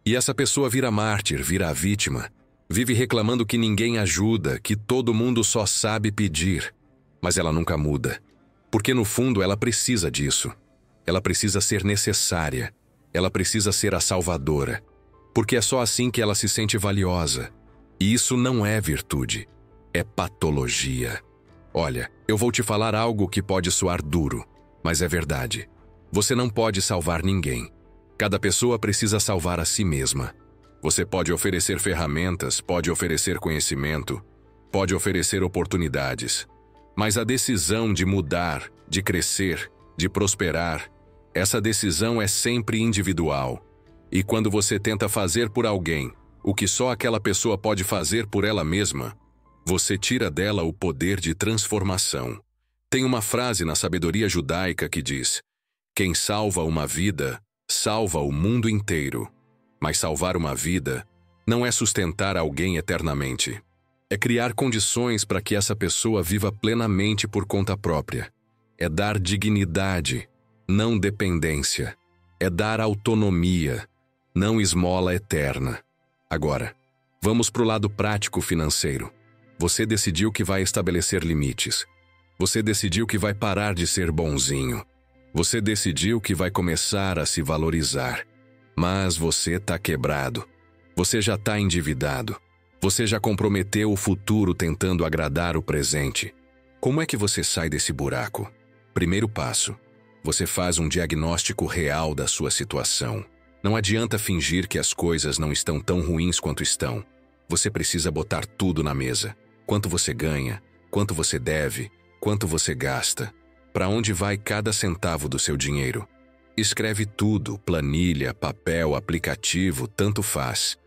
E essa pessoa vira mártir, vira a vítima, vive reclamando que ninguém ajuda, que todo mundo só sabe pedir. Mas ela nunca muda, porque no fundo ela precisa disso. Ela precisa ser necessária. Ela precisa ser a salvadora. Porque é só assim que ela se sente valiosa. E isso não é virtude. É patologia. Olha, eu vou te falar algo que pode soar duro, mas é verdade. Você não pode salvar ninguém. Cada pessoa precisa salvar a si mesma. Você pode oferecer ferramentas, pode oferecer conhecimento, pode oferecer oportunidades. Mas a decisão de mudar, de crescer, de prosperar, essa decisão é sempre individual. E quando você tenta fazer por alguém o que só aquela pessoa pode fazer por ela mesma, você tira dela o poder de transformação. Tem uma frase na sabedoria judaica que diz: quem salva uma vida, salva o mundo inteiro. Mas salvar uma vida não é sustentar alguém eternamente. É criar condições para que essa pessoa viva plenamente por conta própria. É dar dignidade, não dependência. É dar autonomia, não esmola eterna. Agora, vamos para o lado prático financeiro. Você decidiu que vai estabelecer limites. Você decidiu que vai parar de ser bonzinho. Você decidiu que vai começar a se valorizar. Mas você está quebrado. Você já está endividado. Você já comprometeu o futuro tentando agradar o presente. Como é que você sai desse buraco? Primeiro passo. Você faz um diagnóstico real da sua situação. Não adianta fingir que as coisas não estão tão ruins quanto estão. Você precisa botar tudo na mesa. Quanto você ganha, quanto você deve, quanto você gasta. Para onde vai cada centavo do seu dinheiro? Escreve tudo, planilha, papel, aplicativo, tanto faz.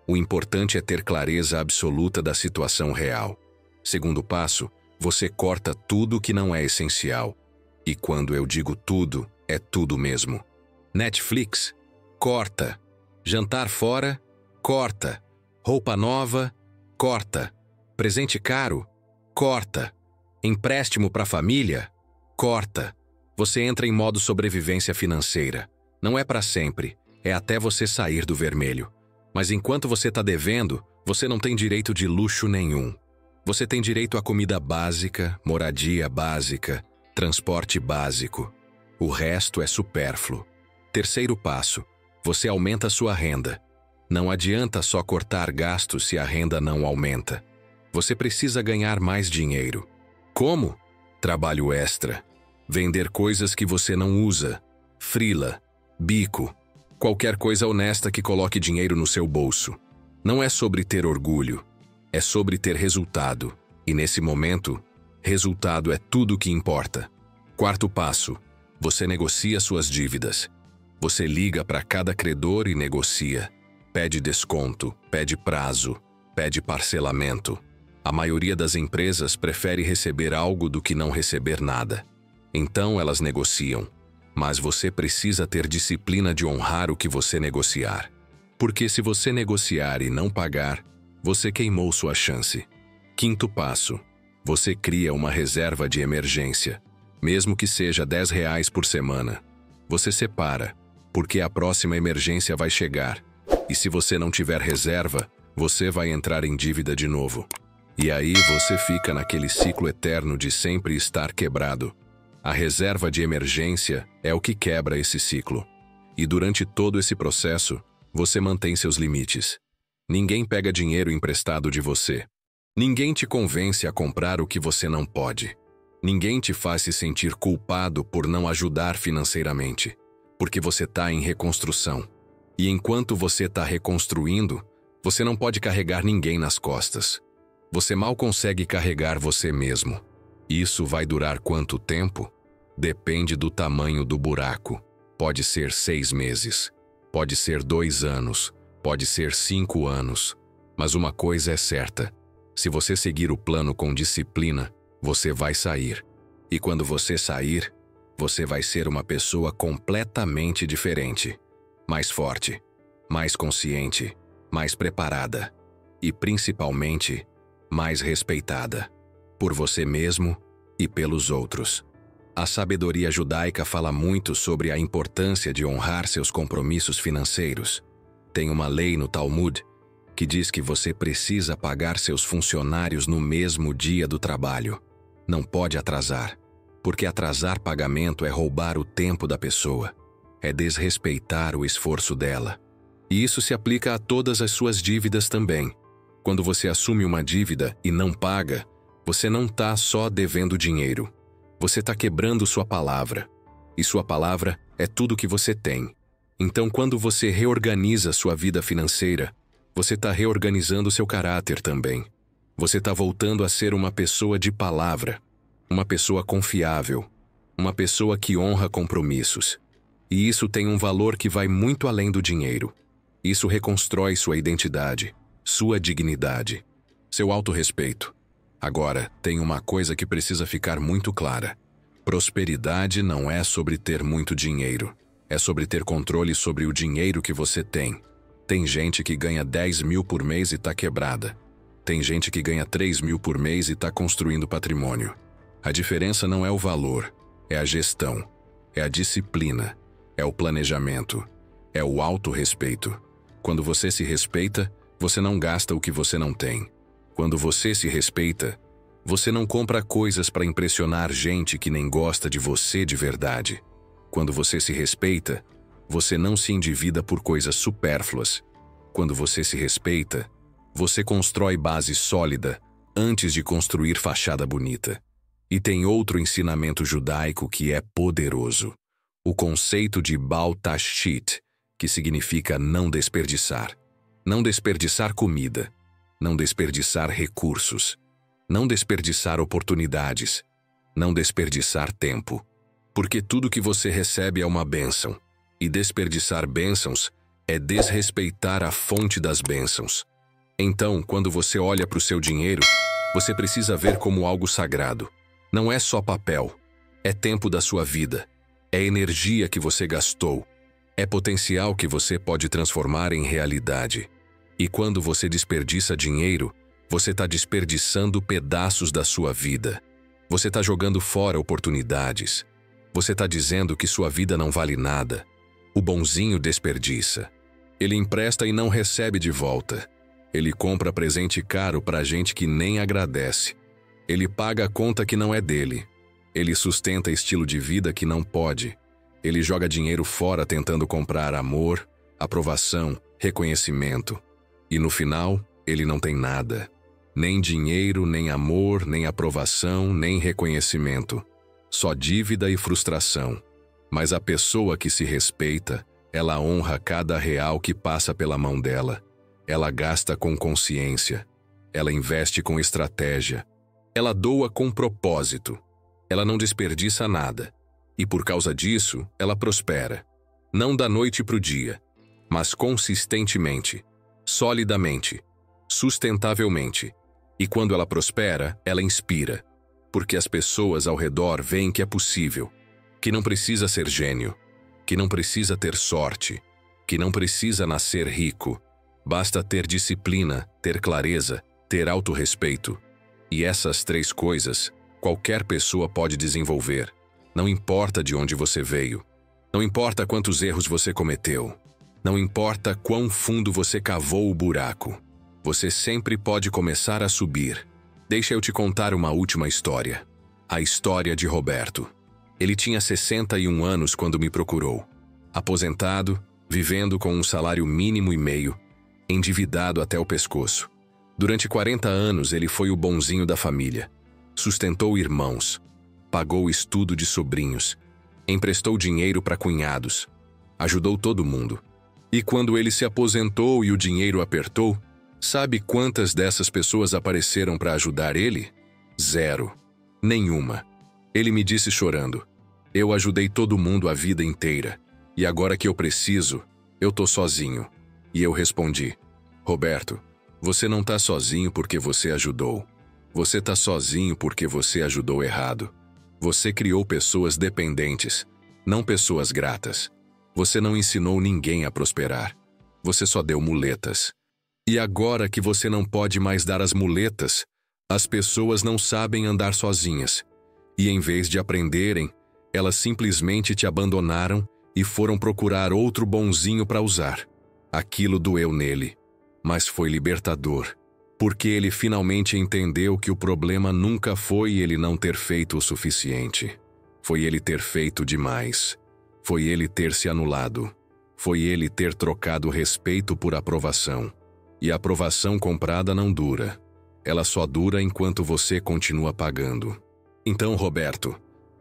O importante é ter clareza absoluta da situação real. Segundo passo, você corta tudo que não é essencial. E quando eu digo tudo, é tudo mesmo. Netflix? Corta. Jantar fora? Corta. Roupa nova? Corta. Presente caro? Corta. Empréstimo para a família? Corta. Você entra em modo sobrevivência financeira. Não é para sempre, é até você sair do vermelho. Mas enquanto você está devendo, você não tem direito de luxo nenhum. Você tem direito a comida básica, moradia básica, transporte básico. O resto é supérfluo. Terceiro passo, você aumenta sua renda. Não adianta só cortar gastos se a renda não aumenta. Você precisa ganhar mais dinheiro. Como? Trabalho extra. Vender coisas que você não usa. Freela. Bico. Qualquer coisa honesta que coloque dinheiro no seu bolso. Não é sobre ter orgulho. É sobre ter resultado. E nesse momento, resultado é tudo o que importa. Quarto passo. Você negocia suas dívidas. Você liga para cada credor e negocia. Pede desconto, pede prazo, pede parcelamento. A maioria das empresas prefere receber algo do que não receber nada. Então elas negociam. Mas você precisa ter disciplina de honrar o que você negociar. Porque se você negociar e não pagar, você queimou sua chance. Quinto passo. Você cria uma reserva de emergência. Mesmo que seja R$10 por semana. Você separa, porque a próxima emergência vai chegar. E se você não tiver reserva, você vai entrar em dívida de novo. E aí você fica naquele ciclo eterno de sempre estar quebrado. A reserva de emergência é o que quebra esse ciclo. E durante todo esse processo, você mantém seus limites. Ninguém pega dinheiro emprestado de você. Ninguém te convence a comprar o que você não pode. Ninguém te faz se sentir culpado por não ajudar financeiramente, porque você está em reconstrução. E enquanto você está reconstruindo, você não pode carregar ninguém nas costas. Você mal consegue carregar você mesmo. Isso vai durar quanto tempo? Depende do tamanho do buraco. Pode ser 6 meses, pode ser 2 anos, pode ser 5 anos. Mas uma coisa é certa: se você seguir o plano com disciplina, você vai sair. E quando você sair, você vai ser uma pessoa completamente diferente. Mais forte, mais consciente, mais preparada. E principalmente, mais respeitada. Por você mesmo e pelos outros. A sabedoria judaica fala muito sobre a importância de honrar seus compromissos financeiros. Tem uma lei no Talmud que diz que você precisa pagar seus funcionários no mesmo dia do trabalho. Não pode atrasar, porque atrasar pagamento é roubar o tempo da pessoa. É desrespeitar o esforço dela. E isso se aplica a todas as suas dívidas também. Quando você assume uma dívida e não paga, você não está só devendo dinheiro. Você está quebrando sua palavra. E sua palavra é tudo que você tem. Então, quando você reorganiza sua vida financeira, você está reorganizando seu caráter também. Você está voltando a ser uma pessoa de palavra, uma pessoa confiável, uma pessoa que honra compromissos. E isso tem um valor que vai muito além do dinheiro. Isso reconstrói sua identidade, sua dignidade, seu autorrespeito. Agora, tem uma coisa que precisa ficar muito clara. Prosperidade não é sobre ter muito dinheiro. É sobre ter controle sobre o dinheiro que você tem. Tem gente que ganha 10 mil por mês e tá quebrada. Tem gente que ganha 3 mil por mês e tá construindo patrimônio. A diferença não é o valor, é a gestão, é a disciplina, é o planejamento, é o autorrespeito. Quando você se respeita, você não gasta o que você não tem. Quando você se respeita, você não compra coisas para impressionar gente que nem gosta de você de verdade. Quando você se respeita, você não se endivida por coisas supérfluas. Quando você se respeita, você constrói base sólida antes de construir fachada bonita. E tem outro ensinamento judaico que é poderoso. O conceito de Baal Tashit, que significa não desperdiçar. Não desperdiçar comida. Não desperdiçar recursos. Não desperdiçar oportunidades. Não desperdiçar tempo. Porque tudo que você recebe é uma bênção. E desperdiçar bênçãos é desrespeitar a fonte das bênçãos. Então, quando você olha para o seu dinheiro, você precisa ver como algo sagrado. Não é só papel. É tempo da sua vida. É energia que você gastou. É potencial que você pode transformar em realidade. E quando você desperdiça dinheiro, você está desperdiçando pedaços da sua vida. Você está jogando fora oportunidades. Você está dizendo que sua vida não vale nada. O bonzinho desperdiça. Ele empresta e não recebe de volta. Ele compra presente caro para gente que nem agradece. Ele paga a conta que não é dele. Ele sustenta estilo de vida que não pode. Ele joga dinheiro fora tentando comprar amor, aprovação, reconhecimento. E no final, ele não tem nada. Nem dinheiro, nem amor, nem aprovação, nem reconhecimento. Só dívida e frustração. Mas a pessoa que se respeita, ela honra cada real que passa pela mão dela. Ela gasta com consciência. Ela investe com estratégia. Ela doa com propósito. Ela não desperdiça nada. E por causa disso, ela prospera. Não da noite para o dia, mas consistentemente, solidamente, sustentavelmente. E quando ela prospera, ela inspira. Porque as pessoas ao redor veem que é possível. Que não precisa ser gênio, que não precisa ter sorte, que não precisa nascer rico. Basta ter disciplina, ter clareza, ter autorrespeito. E essas 3 coisas, qualquer pessoa pode desenvolver. Não importa de onde você veio. Não importa quantos erros você cometeu. Não importa quão fundo você cavou o buraco. Você sempre pode começar a subir. Deixa eu te contar uma última história. A história de Roberto. Ele tinha 61 anos quando me procurou. Aposentado, vivendo com um salário mínimo e meio, endividado até o pescoço. Durante 40 anos ele foi o bonzinho da família. Sustentou irmãos, pagou o estudo de sobrinhos, emprestou dinheiro para cunhados, ajudou todo mundo. E quando ele se aposentou e o dinheiro apertou, sabe quantas dessas pessoas apareceram para ajudar ele? 0. Nenhuma. Ele me disse chorando: eu ajudei todo mundo a vida inteira, e agora que eu preciso, eu tô sozinho. E eu respondi: Roberto, você não tá sozinho porque você ajudou. Você tá sozinho porque você ajudou errado. Você criou pessoas dependentes, não pessoas gratas. Você não ensinou ninguém a prosperar. Você só deu muletas. E agora que você não pode mais dar as muletas, as pessoas não sabem andar sozinhas. E em vez de aprenderem, elas simplesmente te abandonaram e foram procurar outro bonzinho para usar. Aquilo doeu nele, mas foi libertador, porque ele finalmente entendeu que o problema nunca foi ele não ter feito o suficiente. Foi ele ter feito demais. Foi ele ter se anulado. Foi ele ter trocado respeito por aprovação. E a aprovação comprada não dura. Ela só dura enquanto você continua pagando. Então, Roberto,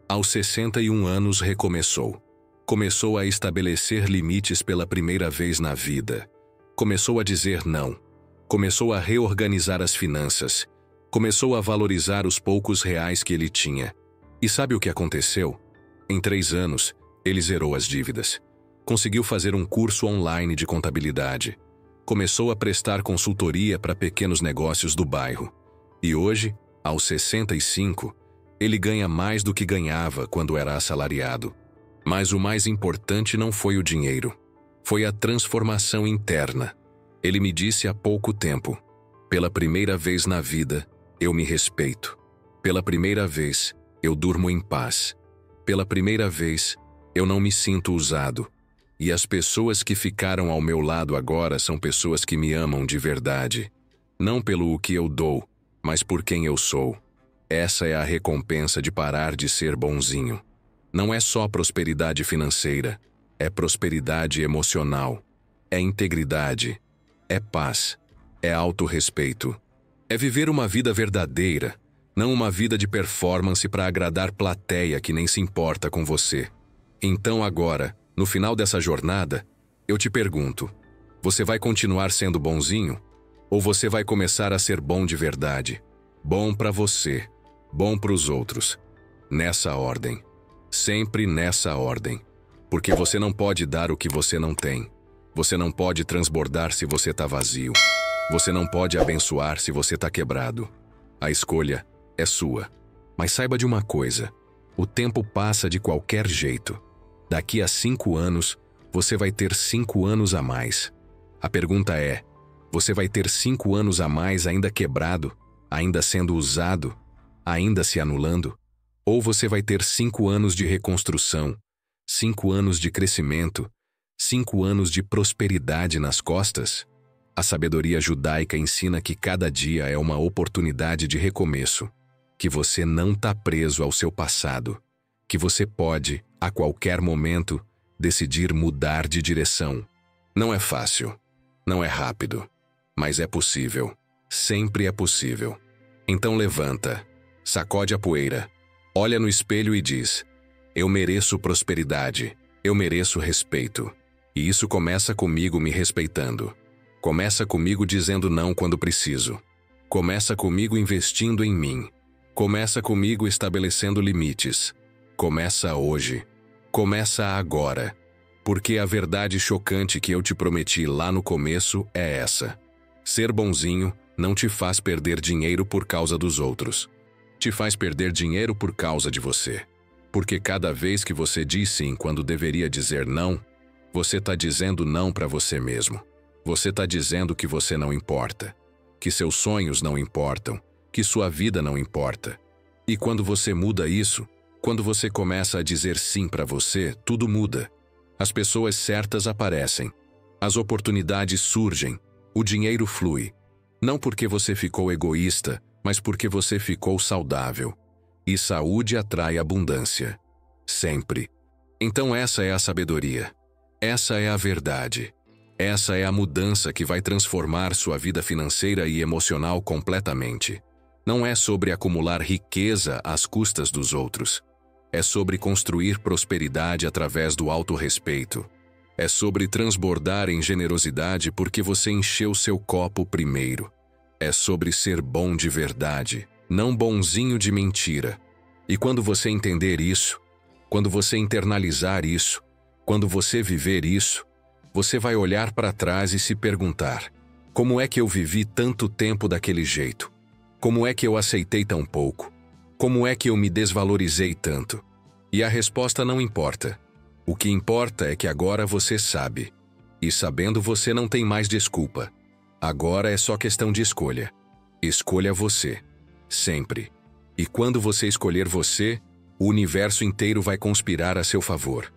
aos 61 anos recomeçou. Começou a estabelecer limites pela primeira vez na vida. Começou a dizer não. Começou a reorganizar as finanças. Começou a valorizar os poucos reais que ele tinha. E sabe o que aconteceu? Em 3 anos, ele zerou as dívidas. Conseguiu fazer um curso online de contabilidade. Começou a prestar consultoria para pequenos negócios do bairro. E hoje, aos 65, ele ganha mais do que ganhava quando era assalariado. Mas o mais importante não foi o dinheiro. Foi a transformação interna. Ele me disse há pouco tempo: pela primeira vez na vida, eu me respeito. Pela primeira vez, eu durmo em paz. Pela primeira vez, eu não me sinto usado. E as pessoas que ficaram ao meu lado agora são pessoas que me amam de verdade. Não pelo que eu dou, mas por quem eu sou. Essa é a recompensa de parar de ser bonzinho. Não é só prosperidade financeira, é prosperidade emocional, é integridade, é paz, é autorrespeito. É viver uma vida verdadeira, não uma vida de performance para agradar plateia que nem se importa com você. Então agora, no final dessa jornada, eu te pergunto: você vai continuar sendo bonzinho? Ou você vai começar a ser bom de verdade? Bom para você, bom para os outros. Nessa ordem. Sempre nessa ordem. Porque você não pode dar o que você não tem. Você não pode transbordar se você está vazio. Você não pode abençoar se você está quebrado. A escolha é sua. Mas saiba de uma coisa: o tempo passa de qualquer jeito. Daqui a 5 anos, você vai ter 5 anos a mais. A pergunta é: você vai ter 5 anos a mais ainda quebrado, ainda sendo usado, ainda se anulando? Ou você vai ter 5 anos de reconstrução, 5 anos de crescimento, 5 anos de prosperidade nas costas? A sabedoria judaica ensina que cada dia é uma oportunidade de recomeço, que você não está preso ao seu passado, que você pode, a qualquer momento, decidir mudar de direção. Não é fácil, não é rápido, mas é possível. Sempre é possível. Então levanta, sacode a poeira, olha no espelho e diz: eu mereço prosperidade, eu mereço respeito. E isso começa comigo me respeitando. Começa comigo dizendo não quando preciso. Começa comigo investindo em mim. Começa comigo estabelecendo limites. Começa hoje. Começa agora. Porque a verdade chocante que eu te prometi lá no começo é essa: ser bonzinho não te faz perder dinheiro por causa dos outros. Te faz perder dinheiro por causa de você. Porque cada vez que você diz sim quando deveria dizer não, você está dizendo não para você mesmo. Você está dizendo que você não importa, que seus sonhos não importam, que sua vida não importa. E quando você muda isso, quando você começa a dizer sim para você, tudo muda. As pessoas certas aparecem. As oportunidades surgem. O dinheiro flui. Não porque você ficou egoísta, mas porque você ficou saudável. E saúde atrai abundância. Sempre. Então essa é a sabedoria. Essa é a verdade. Essa é a mudança que vai transformar sua vida financeira e emocional completamente. Não é sobre acumular riqueza às custas dos outros. É sobre construir prosperidade através do autorrespeito. É sobre transbordar em generosidade porque você encheu seu copo primeiro. É sobre ser bom de verdade, não bonzinho de mentira. E quando você entender isso, quando você internalizar isso, quando você viver isso, você vai olhar para trás e se perguntar: como é que eu vivi tanto tempo daquele jeito? Como é que eu aceitei tão pouco? Como é que eu me desvalorizei tanto? E a resposta não importa. O que importa é que agora você sabe. E sabendo, você não tem mais desculpa. Agora é só questão de escolha. Escolha você. Sempre. E quando você escolher você, o universo inteiro vai conspirar a seu favor.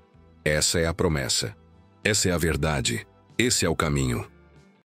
Essa é a promessa. Essa é a verdade. Esse é o caminho.